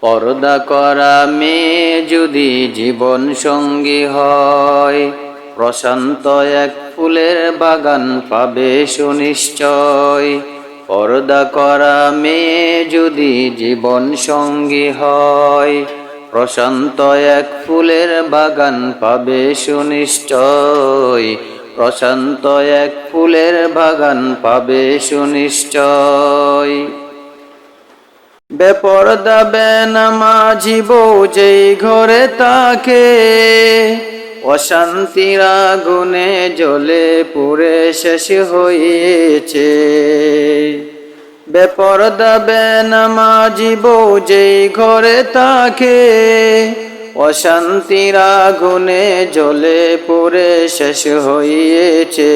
পর্দা করা মেয়ে যদি জীবন সঙ্গী হয়, প্রশান্ত এক ফুলের বাগান পাবে সুনিশ্চয়। পর্দা করা মেয়ে যদি জীবন সঙ্গী হয়, প্রশান্ত এক ফুলের বাগান পাবে সুনিশ্চয়। প্রশান্ত এক ফুলের বাগান পাবে সুনিশ্চয়। বেপরদা বেনামাজি বউ যেই ঘরে থাকে, অশান্তির আগুনে জ্বলে পুড়ে শেষ হয়েছে। বেপরদা বেনামাজি বউ যেই ঘরে থাকে, অশান্তির আগুনে জ্বলে পুড়ে শেষ হয়েছে।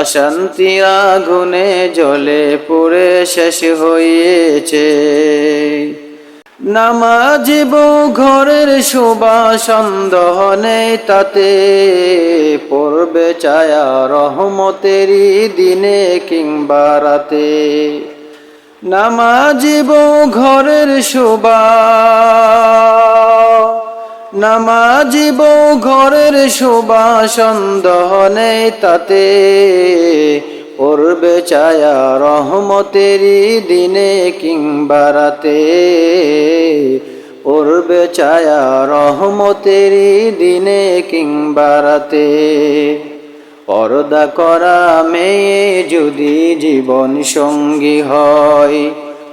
অশান্তির আগুনে জ্বলে পুড়ে শেষ হয়েছে। নামাজি বউ ঘরের শোভা সন্দেহ নেই তাতে, পড়বে ছায়া রহমতেরই দিনে কিংবা রাতে। নামাজি বউ ঘরের শোভা, নামাজি বউ ঘরের শোভা সন্দেহ নেই তাতে, পড়বে ছায়া রহমতেরই দিনে কিংবা রাতে। পড়বে ছায়া রহমতেরই দিনে কিংবা রাতে। পর্দা করা মেয়ে যদি জীবন সঙ্গী হয়,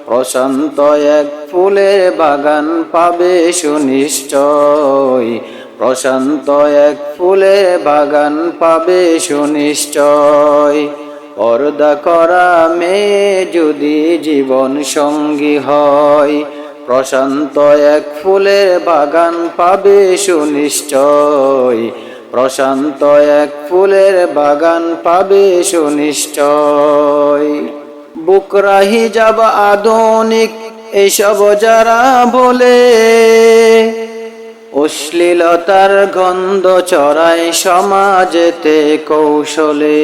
প্রশান্ত এক ফুলের বাগান পাবে সুনিশ্চয়। প্রশান্ত এক ফুলের বাগান পাবে সুনিশ্চয়। পর্দা করা মেয়ে যদি জীবন সঙ্গী হয়, প্রশান্ত এক ফুলের বাগান পাবে সুনিশ্চয়। প্রশান্ত এক ফুলের বাগান পাবে সুনিশ্চয়। বুকরা হিজাব আধুনিক এসব যারা বলে, অশ্লীলতার গন্ধ ছড়ায় সমাজেতে কৌশলে।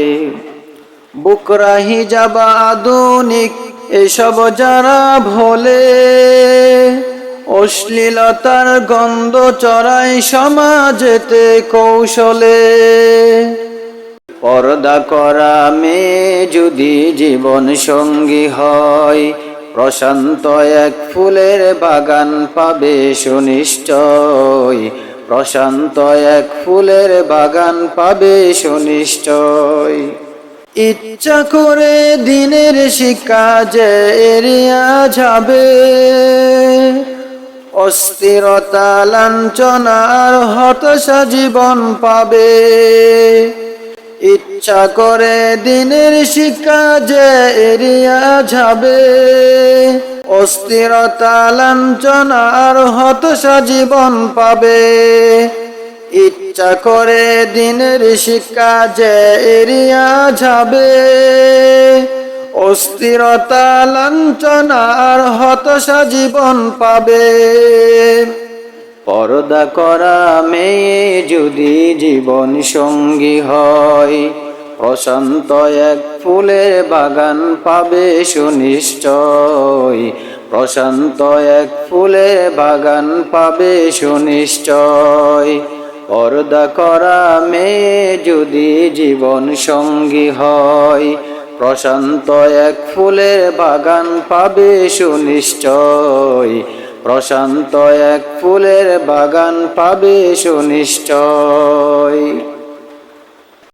বুকরা হিজাব আধুনিক এসব যারা বলে, অশ্লীলতার গন্ধ ছড়ায় সমাজেতে কৌশলে। পর্দা করা মেয়ে যদি জীবন সঙ্গী হয়, প্রশান্ত এক ফুলের বাগান পাবে সুনিশ্চয়। প্রশান্ত এক ফুলের বাগান পাবে সুনিশ্চয়। ইচ্ছা করে দিনের শিক্ষা যে এড়িয়া যাবে, অস্থিরতা লাঞ্ছনার হতাশা জীবন পাবে। ইচ্ছা করে দিনের শিক্ষা যে এড়িয়া যাবে, অস্থিরতা লাঞ্ছনার হতাশা জীবন পাবে। ইচ্ছা করে দিনের শিক্ষা যে এড়িয়া যাবে, অস্থিরতা লাঞ্ছনার হতাশা জীবন পাবে। পর্দা করা মেয়ে যদি জীবন সঙ্গী হয়, প্রশান্ত এক ফুলের বাগান পাবে সুনিশ্চয়। প্রশান্ত এক ফুলের বাগান পাবে সুনিশ্চয়। পর্দা করা মেয়ে যদি জীবন সঙ্গী হয়, প্রশান্ত এক ফুলের বাগান পাবে সুনিশ্চয়। প্রশান্ত এক ফুলের বাগান পাবে সুনিশ্চয়।